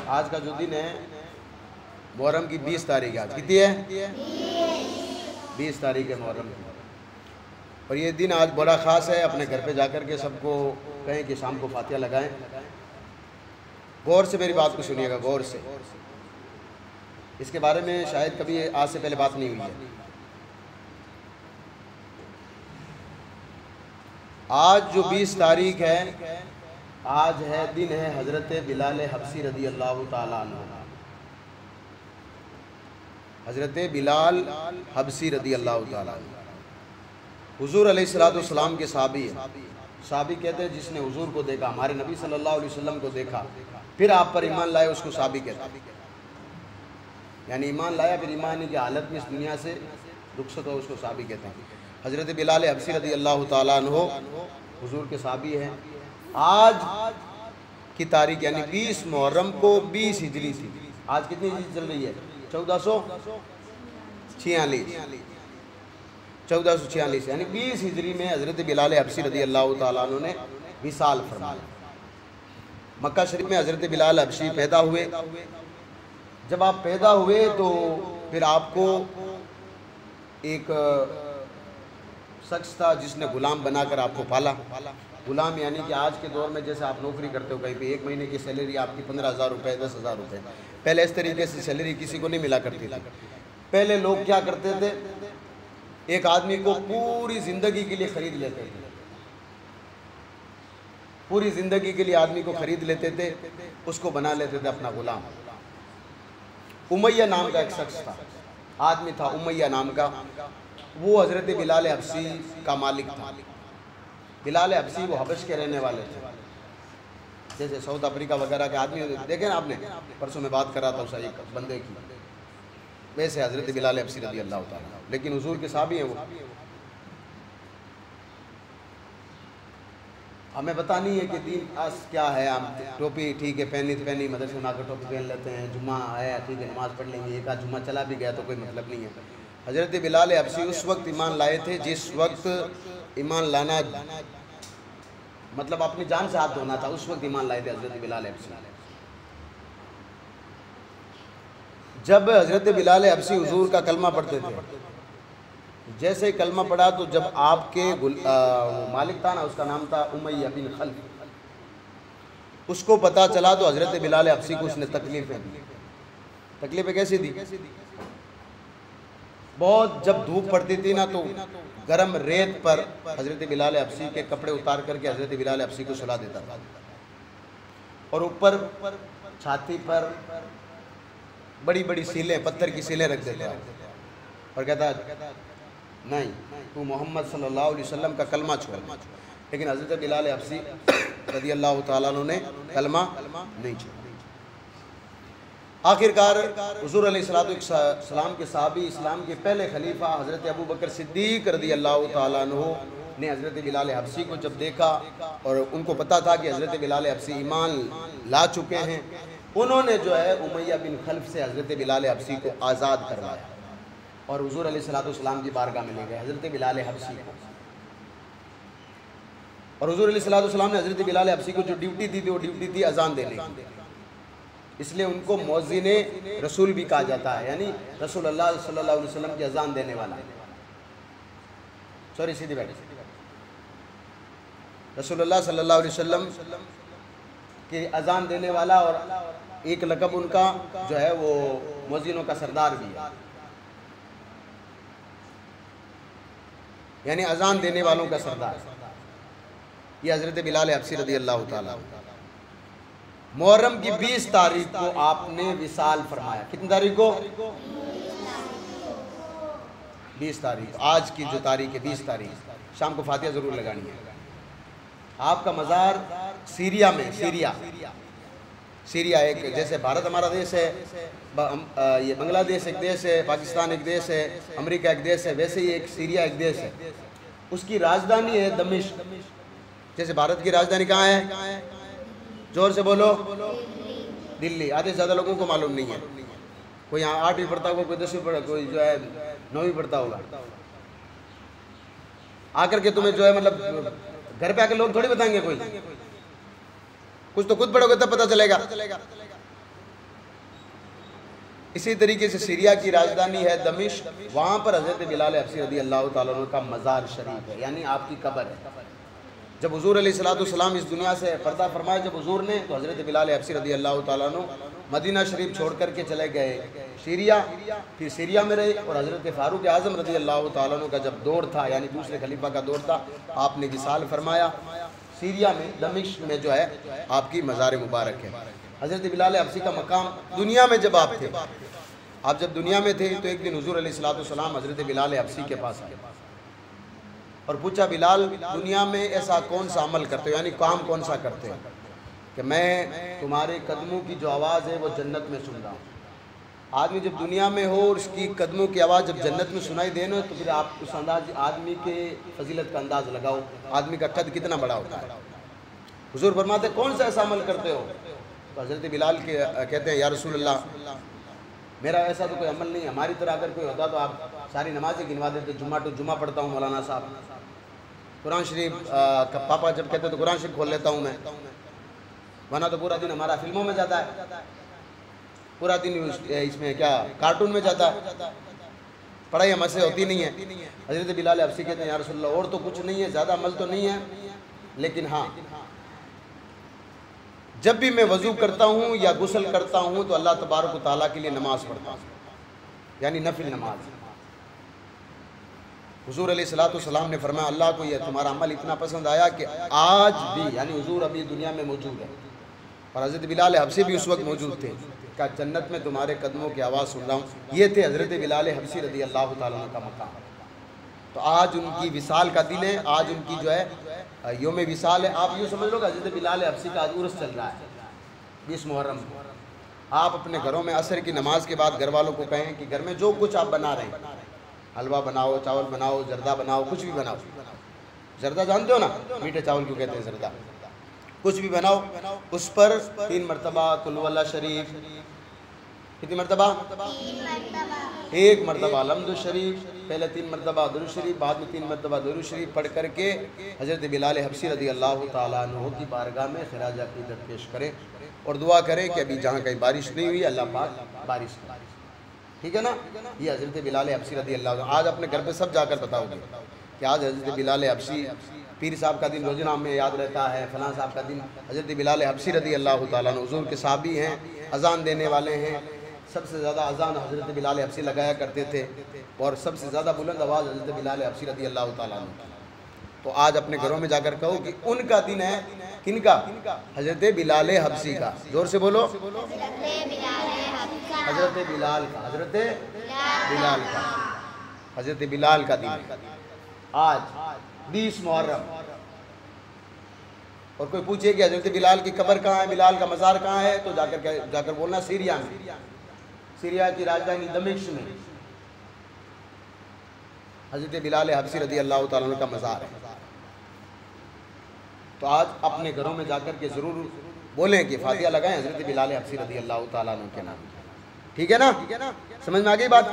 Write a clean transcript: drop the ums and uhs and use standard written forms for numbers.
आज का जो दिन है मुहर्रम की 20 तारीख, आज कितनी है? 20 तारीख है मुहर्रम की। और ये दिन आज बड़ा ख़ास है। अपने घर पे जाकर के सबको कहें कि शाम को फातिहा लगाएं। गौर से मेरी बात को सुनिएगा, गौर से। इसके बारे में शायद कभी आज से पहले बात नहीं हुई है। आज जो 20 तारीख है, आज है दिन है हज़रत बिलाल हबशी रज़ी अल्लाह ताला अन्हु। हज़रत बिलाल हबशी रज़ी अल्लाह ताला अन्हु हुज़ूर अलैहिस्सलाम के सहाबी है। सहाबी कहते हैं जिसने हुज़ूर को देखा, हमारे नबी सल्लल्लाहु अलैहि वसल्लम को देखा, फिर आप पर ईमान लाए, उसको सहाबी कहते हैं। यानी ईमान लाया फिर ईमान की हालत में इस दुनिया से रुखसत हो, उसको सहाबी कहते हैं। हज़रत बिलाल हबशी रज़ी अल्लाह ताला अन्हु हुज़ूर के सहाबी हैं। आज की तारीख यानी 20 मुहर्रम को 20 हिजरी थी। आज कितनी हिजरी चल रही है? 1446 यानी 20 हिजरी में हज़रत बिलाल हबशी रज़ी अल्लाह ताला अन्हु ने विसाल फरमाया। मक्का शरीफ में हज़रत बिलाल हबशी पैदा हुए। जब आप पैदा हुए तो फिर आपको एक शख्स था जिसने गुलाम बनाकर आपको पाला। गुलाम यानी कि आज के दौर में जैसे आप नौकरी करते हो, कहीं पे 1 महीने की सैलरी आपकी 15,000 रुपये, 10,000 रुपये। पहले इस तरीके से सैलरी किसी को नहीं मिला करती थी। पहले लोग क्या करते थे, एक आदमी को पूरी ज़िंदगी के लिए ख़रीद लेते थे। पूरी ज़िंदगी के लिए आदमी को ख़रीद लेते थे, उसको बना लेते थे अपना गुलाम। उमैया नाम का एक शख्स था, आदमी था उमैया नाम का। वो हज़रत बिलाल हबशी का मालिक था। बिलाल हबशी वो हबश के रहने वाले थे। जैसे साउथ अफ्रीका वगैरह के आदमी देखे ना आपने, परसों में बात कर रहा था उस एक बंदे की, वैसे हज़रत बिलाल हबशी रज़ी अल्लाह ताला, लेकिन हुज़ूर के साहबी हैं वो। हमें पता नहीं है कि दीन आज क्या है। हम टोपी ठीक है पहनी मदरसे में आकर टोपी पहन लेते हैं, जुम्मा आया ठीक है नमाज़ पढ़ लेंगे, एक आध जुम्मा चला भी गया तो कोई मतलब नहीं है। हज़रत बिलाल हबशी उस वक्त ईमान लाए थे जिस वक्त ईमान लाना मतलब अपनी जान से हाथ धोना था, उस वक्त ईमान लाए थे हज़रत बिलाल हबशी। जब हज़रत बिलाल हबशी हुज़ूर का कलमा पढ़ते थे, जैसे ही कलमा पढ़ा तो जब आपके मालिक था ना, उसका नाम था उमैया बिन खल्फ, उसको पता चला तो हज़रत बिलाल हबशी को उसने तकलीफ़ें दी। तकलीफ़ें कैसी दी? बहुत जब धूप पड़ती थी ना तो गरम रेत पर हज़रत बिलाल हबशी के कपड़े उतार करके हज़रत बिलाल हबशी को सुला देता था, और ऊपर छाती पर बड़ी बड़ी सीलें, पत्थर की सीलें रख देता और कहता नहीं तू मोहम्मद सल्लल्लाहु अलैहि वसल्लम का कलमा छोड़। लेकिन हज़रत बिलाल हबशी रज़ी अल्लाह ताला अन्हु ने कलमा नहीं छोड़ा। आखिरकार हुज़ूर अलैहिस्सलाम के सहाबी, इस्लाम के पहले खलीफा हज़रत अबू बकर सिद्दीक़ रज़ी अल्लाह ताला अन्हु ने हज़रत बिलाल हबशी को जब देखा और उनको पता था कि हज़रत बिलाल हबशी ईमान ला चुके हैं, उन्होंने जो है उमैया बिन खल्फ से हज़रत बिलाल हबशी को आज़ाद करवाया और हुज़ूर अलैहिस्सलाम की बारगाह में ले गए हज़रत बिलाल हबशी को। और हुज़ूर अलैहिस्सलाम ने हज़रत बिलाल हबशी को जो ड्यूटी दी थी वो ड्यूटी थी अजान देने की, इसलिए उनको मुअज़्ज़िन रसूल भी कहा जाता है, यानी रसूलुल्लाह सल्लल्लाहु अलैहि वसल्लम की अजान देने वाला। सॉरी सीधी बैठ, रसूलुल्लाह सल्लल्लाहु अलैहि वसल्लम की अजान देने वाला, और एक लक़ब उनका जो है वो मुअज़्ज़िनों का सरदार भी है, यानी अजान देने वालों का सरदार। ये हज़रत बिलाल हबशी रज़ी अल्लाह ताला। मुहर्रम की 20 तारीख को आपने विसाल फरमाया। कितनी तारीख को? 20 तारीख। आज की जो तारीख है 20 तारीख, शाम को फातिहा ज़रूर लगानी है। आपका मज़ार सीरिया में, सीरिया एक, जैसे भारत हमारा देश है, ये बांग्लादेश एक देश है, पाकिस्तान एक देश है, अमेरिका एक देश है, वैसे ही एक सीरिया एक देश है। उसकी राजधानी है दमिश्क। जैसे भारत की राजधानी कहाँ है? जोर से बोलो। दिल्ली। आधे से ज़्यादा लोगों को मालूम नहीं है। कोई यहाँ 8वीं पढ़ता होगा, कोई 10वीं पढ़ा, कोई जो है 9वीं पढ़ता होगा। आकर के तुम्हें जो है मतलब घर पे आकर लोग थोड़ी बताएंगे, कोई कुछ तो खुद पढ़ोगे तब पता चलेगा। इसी तरीके से सीरिया की राजधानी है दमिश्क, वहाँ पर हज़रत बिलाल हबशी रज़ी अल्लाह ताला अन्हु का मज़ार शरीफ है, यानी आपकी कब्र है। जब हुज़ूर अलैहिस्सलाम इस दुनिया से पर्दा फरमाया जब हुज़ूर ने, तो हज़रत बिलाल हबशी रज़ी अल्लाह ताला अन्हु मदीना शरीफ छोड़ करके चले गए सीरिया, फिर सीरिया में रहे। और हज़रत फ़ारूक आज़म रज़ी अल्लाह ताला अन्हु का जब दौर था, यानी दूसरे खलीफा का दौर था, आपने विसाल फरमाया। सीरिया में दमिश्क में जो है आपकी मज़ार मुबारक है। हज़रत बिलाल हबशी का मकाम दुनिया में जब आप थे, आप जब दुनिया में थे, तो एक दिन हुज़ूर अलैहिस्सलाम हज़रत बिलाल हबशी के पास आए और पूछा, बिलाल दुनिया में ऐसा कौन सा अमल करते हो, यानी काम कौन सा करते हो कि मैं तुम्हारे कदमों की जो आवाज़ है वो जन्नत में सुन रहा हूँ। आदमी जब दुनिया में हो और उसकी कदमों की आवाज़ जब जन्नत में सुनाई देना, तो फिर आप उस अंदाज आदमी के फजीलत का अंदाज़ लगाओ, आदमी का कद कितना बड़ा होता है। हुज़ूर फरमाते कौन सा ऐसा अमल करते हो? तो हज़रत बिलाल के कहते हैं, या रसूल अल्लाह, मेरा ऐसा तो कोई अमल नहीं है, हमारी तरह अगर कोई होता तो आप सारी नमाज़ें गिनवा देते। जुम्मा टू जुम्मा पढ़ता हूँ मौलाना साहब, कुरान शरीफ पापा जब कहते तो कुरान शरीफ खोल लेता हूँ मैं, वरना तो पूरा दिन हमारा फिल्मों में जाता है, पूरा दिन इसमें क्या कार्टून में जाता है, पढ़ाई हमसे होती नहीं है। हज़रत बिलाल हबशी कहते हैं, या रसूल अल्लाह, और तो कुछ नहीं है, ज़्यादा अमल तो नहीं है, लेकिन हाँ जब भी मैं वज़ू करता हूँ या गुस्ल करता हूँ तो अल्लाह तबारक व तआला के लिए नमाज़ पढ़ता हूँ, यानी नफिल नमाज। हुज़ूर अलैहिस्सलाम ने फरमाया, अल्लाह को यह तुम्हारा अमल इतना पसंद आया कि आज भी, यानी हुज़ूर अभी दुनिया में मौजूद है और हज़रत बिलाल हबशी भी उस वक्त मौजूद थे, का जन्नत में तुम्हारे कदमों की आवाज़ सुन रहा हूँ। ये थे हज़रत बिलाल हबशी रज़ी अल्लाह ताला अन्हु का मकाम। तो आज उनकी विसाल का दिन है, आज उनकी जो है योम विसाल है। आप यूँ समझ लो कि हज़रत बिलाल हबशी का आज उर्स चल रहा है 20 मुहर्रम को। आप अपने घरों में असर की नमाज के बाद घर वालों को कहें कि घर में जो कुछ आप बना रहे हैं, हलवा बनाओ, चावल बनाओ, जर्दा बनाओ, कुछ भी बनाओ। जर्दा जानते हो ना, मीठे चावल क्यों कहते हैं जर्दा, कुछ भी बनाओ, उस पर 3 मरतबा कुल वल्लाह शरीफ, कितनी मरतबा? 1 मरतबा अलहम्दु शरीफ, पहले 3 मरतबा दुरूद शरीफ, बाद में 3 मरतबा दुरूद शरीफ पढ़ करके हज़रत बिलाल हबशी रज़ी अल्लाह ताला अन्हु की बारगाह में खिराज अक़ीदत पेश करें और दुआ करें कि अभी जहाँ कहीं बारिश नहीं हुई अल्लाह पाक बारिश करे। ठीक है ना? ये हज़रत बिलाल हबशी रज़ी अल्लाह, आज अपने घर पे सब जाकर बताओगे कि आज हज़रत बिलाल हबशी, पीर साहब का दिन रोज़नामे में याद रहता है, फलां साहब का दिन। हज़रत बिलाल हबशी रज़ी अल्लाह ताला अन्हु हुज़ूर के साहबी हैं, अज़ान देने वाले हैं। सबसे ज़्यादा अज़ान हज़रत बिलाल हबशी लगाया करते थे और सबसे ज़्यादा बुलंद आवाज़ हज़रत बिलाल हबशी रज़ी अल्लाह ताला अन्हु। तो आज अपने घरों में जाकर कहो कि उनका दिन है, किनका? हज़रत बिलाल हबशी का। जोर से बोलो, हज़रत बिलाल का, हज़रत बिलाल का, हज़रत बिलाल का दिन है आज 20 मुहर्रम। और कोई पूछे कि हज़रत बिलाल की कब्र कहाँ है, बिलाल का मज़ार कहाँ है, तो जाकर बोलना सीरिया में, सीरिया की राजधानी दमिश्क में हज़रत बिलाल हबशी रज़ी अल्लाह ताला अन्हु का मज़ार है। तो आज अपने घरों में जाकर के ज़रूर बोलें कि फातिहा लगाएं हज़रत बिलाल हबशी रज़ी अल्लाह ताला अन्हु के नाम। ठीक है ना? समझ में आ गई बात?